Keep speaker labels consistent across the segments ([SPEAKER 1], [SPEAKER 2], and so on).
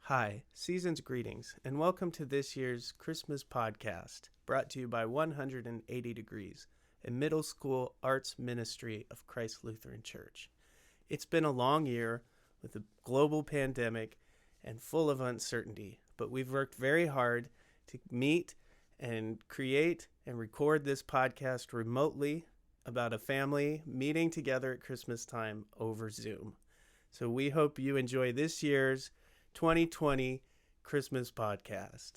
[SPEAKER 1] Hi, season's greetings, and welcome to this year's Christmas podcast, brought to you by 180 Degrees, a middle school arts ministry of Christ Lutheran Church. It's been a long year with a global pandemic and full of uncertainty, but we've worked very hard to meet and create and record this podcast remotely about a family meeting together at Christmas time over Zoom. So we hope you enjoy this year's 2020 Christmas podcast.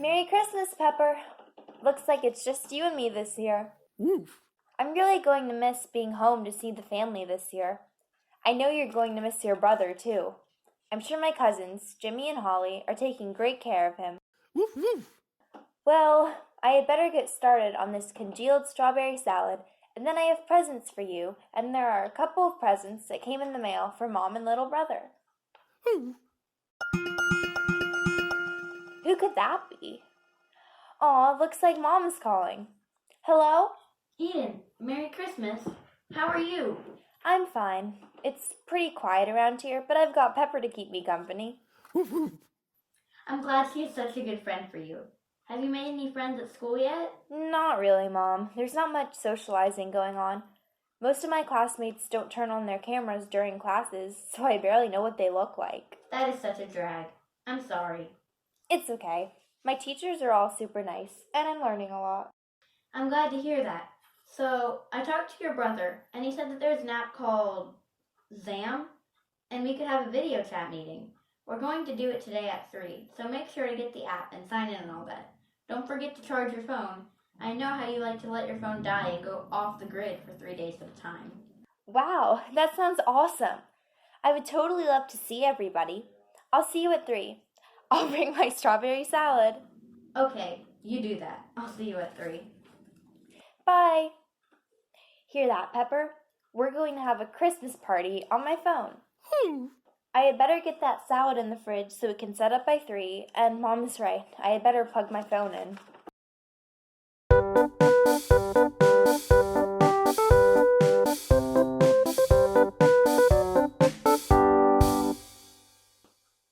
[SPEAKER 2] Merry Christmas, Pepper. Looks like it's just you and me this year.
[SPEAKER 1] Woof.
[SPEAKER 2] I'm really going to miss being home to see the family this year. I know you're going to miss your brother, too. I'm sure my cousins, Jimmy and Holly, are taking great care of him.
[SPEAKER 1] Woof, woof.
[SPEAKER 2] Well, I had better get started on this congealed strawberry salad, and then I have presents for you, and there are a couple of presents that came in the mail for Mom and little brother. Who could that be? Aw, looks like Mom's calling. Hello?
[SPEAKER 3] Eden, Merry Christmas. How are you?
[SPEAKER 2] I'm fine. It's pretty quiet around here, but I've got Pepper to keep me company.
[SPEAKER 3] I'm glad she is such a good friend for you. Have you made any friends at school yet?
[SPEAKER 2] Not really, Mom. There's not much socializing going on. Most of my classmates don't turn on their cameras during classes, so I barely know what they look like.
[SPEAKER 3] That is such a drag. I'm sorry.
[SPEAKER 2] It's okay. My teachers are all super nice, and I'm learning a lot.
[SPEAKER 3] I'm glad to hear that. So, I talked to your brother, and he said that there's an app called Zam, and we could have a video chat meeting. We're going to do it today at 3, so make sure to get the app and sign in and all that. Don't forget to charge your phone. I know how you like to let your phone die and go off the grid for 3 days at a time.
[SPEAKER 2] Wow, that sounds awesome. I would totally love to see everybody. I'll see you at 3. I'll bring my strawberry salad.
[SPEAKER 3] Okay, you do that. I'll see you at 3.
[SPEAKER 2] Bye. Hear that, Pepper? We're going to have a Christmas party on my phone. I had better get that salad in the fridge so it can set up by 3, and Mom's right. I had better plug my phone in.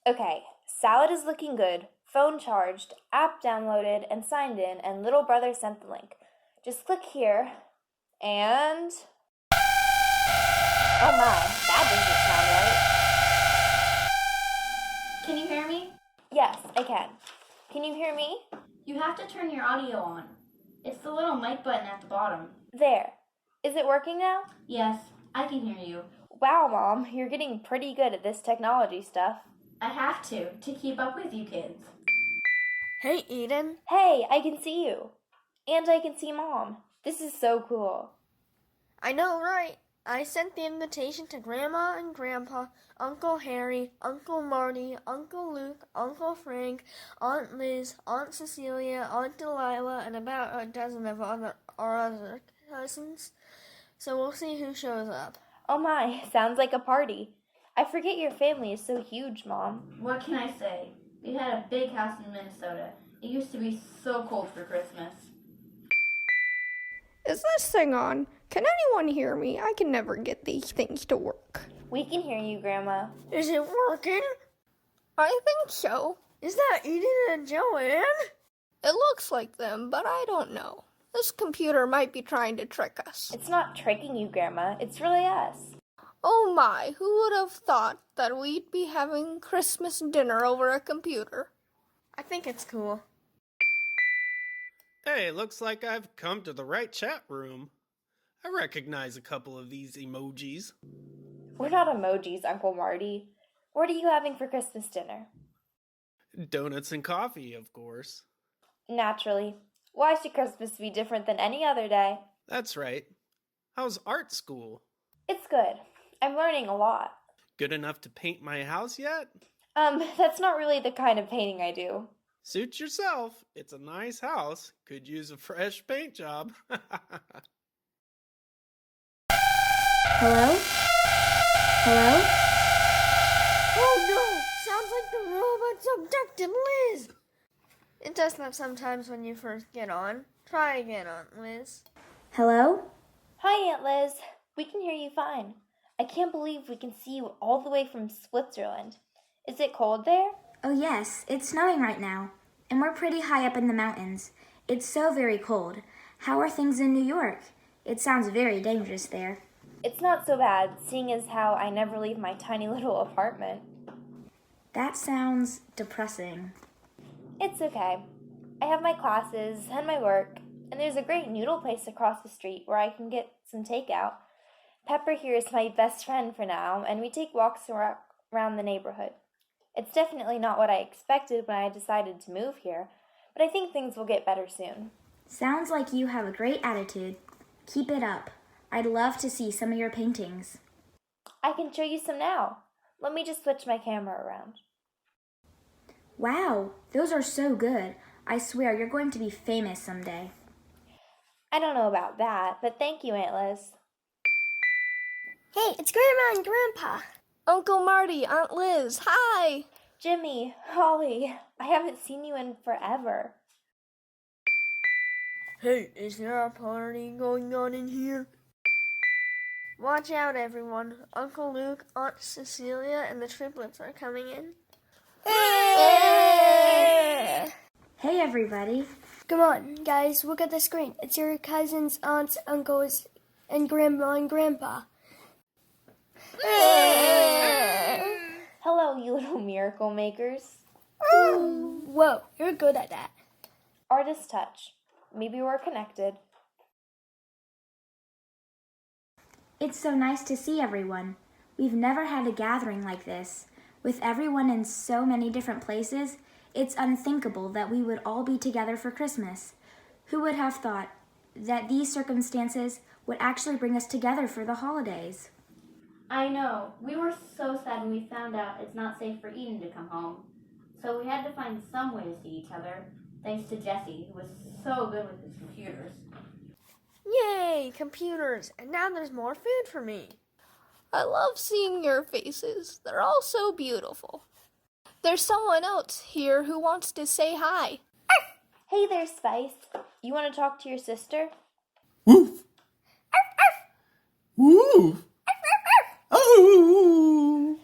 [SPEAKER 2] Okay, salad is looking good, phone charged, app downloaded and signed in, and little brother sent the link. Just click here, and... Oh my, that doesn't sound right.
[SPEAKER 3] Can you hear me?
[SPEAKER 2] Yes, I can. Can you hear me?
[SPEAKER 3] You have to turn your audio on. It's the little mic button at the bottom.
[SPEAKER 2] There. Is it working now?
[SPEAKER 3] Yes, I can hear you.
[SPEAKER 2] Wow, Mom, you're getting pretty good at this technology stuff.
[SPEAKER 3] I have to keep up with you kids.
[SPEAKER 4] Hey, Eden.
[SPEAKER 2] Hey, I can see you. And I can see Mom. This is so cool.
[SPEAKER 4] I know, right? I sent the invitation to Grandma and Grandpa, Uncle Harry, Uncle Marty, Uncle Luke, Uncle Frank, Aunt Liz, Aunt Cecilia, Aunt Delilah, and about a dozen of our other cousins. So we'll see who shows up.
[SPEAKER 2] Oh my, sounds like a party. I forget your family is so huge, Mom.
[SPEAKER 3] What can I say? We had a big house in Minnesota. It used to be so cold for Christmas.
[SPEAKER 5] Is this thing on? Can anyone hear me? I can never get these things to work.
[SPEAKER 2] We can hear you, Grandma.
[SPEAKER 4] Is it working?
[SPEAKER 5] I think so.
[SPEAKER 4] Is that Eden and Joanne?
[SPEAKER 5] It looks like them, but I don't know. This computer might be trying to trick us.
[SPEAKER 2] It's not tricking you, Grandma. It's really us.
[SPEAKER 5] Oh my, who would have thought that we'd be having Christmas dinner over a computer?
[SPEAKER 4] I think it's cool.
[SPEAKER 1] Hey, looks like I've come to the right chat room. I recognize a couple of these emojis.
[SPEAKER 2] We're not emojis, Uncle Marty. What are you having for Christmas dinner?
[SPEAKER 1] Donuts and coffee, of course.
[SPEAKER 2] Naturally. Why should Christmas be different than any other day?
[SPEAKER 1] That's right. How's art school?
[SPEAKER 2] It's good. I'm learning a lot.
[SPEAKER 1] Good enough to paint my house yet?
[SPEAKER 2] That's not really the kind of painting I do.
[SPEAKER 1] Suit yourself. It's a nice house. Could use a fresh paint job.
[SPEAKER 3] Hello? Hello?
[SPEAKER 4] Oh no! Sounds like the robots abducted Liz! It does that sometimes when you first get on. Try again, Aunt Liz.
[SPEAKER 3] Hello?
[SPEAKER 2] Hi, Aunt Liz. We can hear you fine. I can't believe we can see you all the way from Switzerland. Is it cold there?
[SPEAKER 6] Oh yes, it's snowing right now, and we're pretty high up in the mountains. It's so very cold. How are things in New York? It sounds very dangerous there.
[SPEAKER 2] It's not so bad, seeing as how I never leave my tiny little apartment.
[SPEAKER 6] That sounds depressing.
[SPEAKER 2] It's okay. I have my classes and my work, and there's a great noodle place across the street where I can get some takeout. Pepper here is my best friend for now, and we take walks around the neighborhood. It's definitely not what I expected when I decided to move here, but I think things will get better soon.
[SPEAKER 6] Sounds like you have a great attitude. Keep it up. I'd love to see some of your paintings.
[SPEAKER 2] I can show you some now. Let me just switch my camera around.
[SPEAKER 6] Wow, those are so good. I swear you're going to be famous someday.
[SPEAKER 2] I don't know about that, but thank you, Aunt Liz.
[SPEAKER 4] Hey, it's Grandma and Grandpa.
[SPEAKER 5] Uncle Marty, Aunt Liz, hi!
[SPEAKER 2] Jimmy, Holly, I haven't seen you in forever.
[SPEAKER 4] Hey, is there a party going on in here? Watch out, everyone. Uncle Luke, Aunt Cecilia, and the triplets are coming in.
[SPEAKER 6] Hey everybody.
[SPEAKER 7] Come on, guys, look at the screen. It's your cousins, aunts, uncles, and Grandma and Grandpa.
[SPEAKER 2] Hello, you little miracle makers.
[SPEAKER 7] Whoa, you're good at that.
[SPEAKER 2] Artist touch. Maybe we're connected.
[SPEAKER 6] It's so nice to see everyone. We've never had a gathering like this. With everyone in so many different places, it's unthinkable that we would all be together for Christmas. Who would have thought that these circumstances would actually bring us together for the holidays?
[SPEAKER 3] I know. We were so sad when we found out it's not safe for Eden to come home. So we had to find some way to see each other, thanks to Jesse, who was so good with his computers.
[SPEAKER 4] Yay, computers, and now there's more food for me.
[SPEAKER 5] I love seeing your faces. They're all so beautiful. There's someone else here who wants to say hi.
[SPEAKER 2] Hey there, Spice. You want to talk to your sister?
[SPEAKER 1] Woof. Woof. Oh.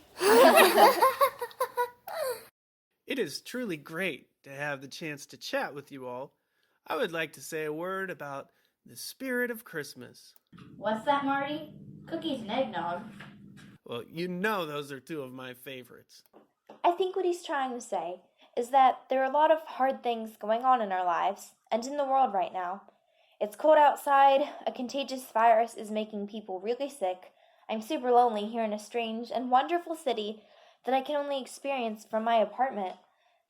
[SPEAKER 1] It is truly great to have the chance to chat with you all. I would like to say a word about the spirit of Christmas.
[SPEAKER 3] What's that, Marty? Cookies and eggnog.
[SPEAKER 1] Well, you know those are two of my favorites.
[SPEAKER 2] I think what he's trying to say is that there are a lot of hard things going on in our lives and in the world right now. It's cold outside, a contagious virus is making people really sick. I'm super lonely here in a strange and wonderful city that I can only experience from my apartment.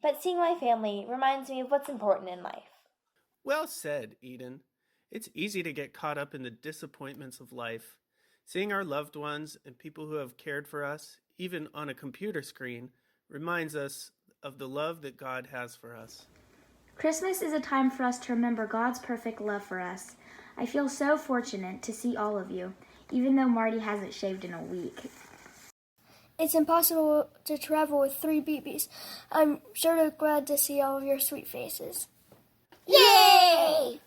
[SPEAKER 2] But seeing my family reminds me of what's important in life.
[SPEAKER 1] Well said, Eden. It's easy to get caught up in the disappointments of life. Seeing our loved ones and people who have cared for us, even on a computer screen, reminds us of the love that God has for us.
[SPEAKER 6] Christmas is a time for us to remember God's perfect love for us. I feel so fortunate to see all of you, even though Marty hasn't shaved in a week.
[SPEAKER 7] It's impossible to travel with 3 BBs. I'm sure glad to see all of your sweet faces.
[SPEAKER 5] Yay!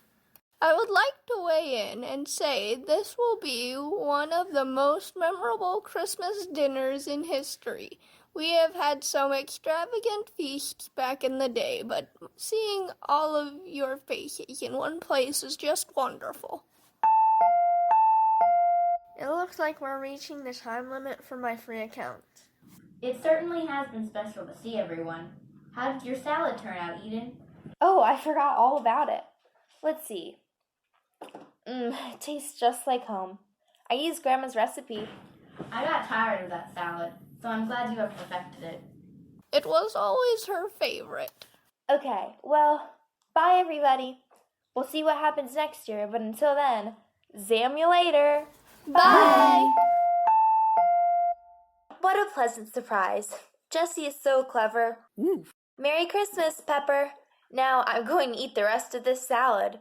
[SPEAKER 5] I would like to weigh in and say this will be one of the most memorable Christmas dinners in history. We have had some extravagant feasts back in the day, but seeing all of your faces in one place is just wonderful.
[SPEAKER 4] It looks like we're reaching the time limit for my free account.
[SPEAKER 3] It certainly has been special to see everyone. How did your salad turn out, Eden?
[SPEAKER 2] Oh, I forgot all about it. Let's see. It tastes just like home. I used Grandma's recipe.
[SPEAKER 3] I got tired of that salad, so I'm glad you have perfected it.
[SPEAKER 5] It was always her favorite.
[SPEAKER 2] Okay, well, bye everybody. We'll see what happens next year, but until then, zam you later.
[SPEAKER 5] Bye!
[SPEAKER 2] What a pleasant surprise. Jessie is so clever.
[SPEAKER 1] Woof.
[SPEAKER 2] Merry Christmas, Pepper. Now I'm going to eat the rest of this salad.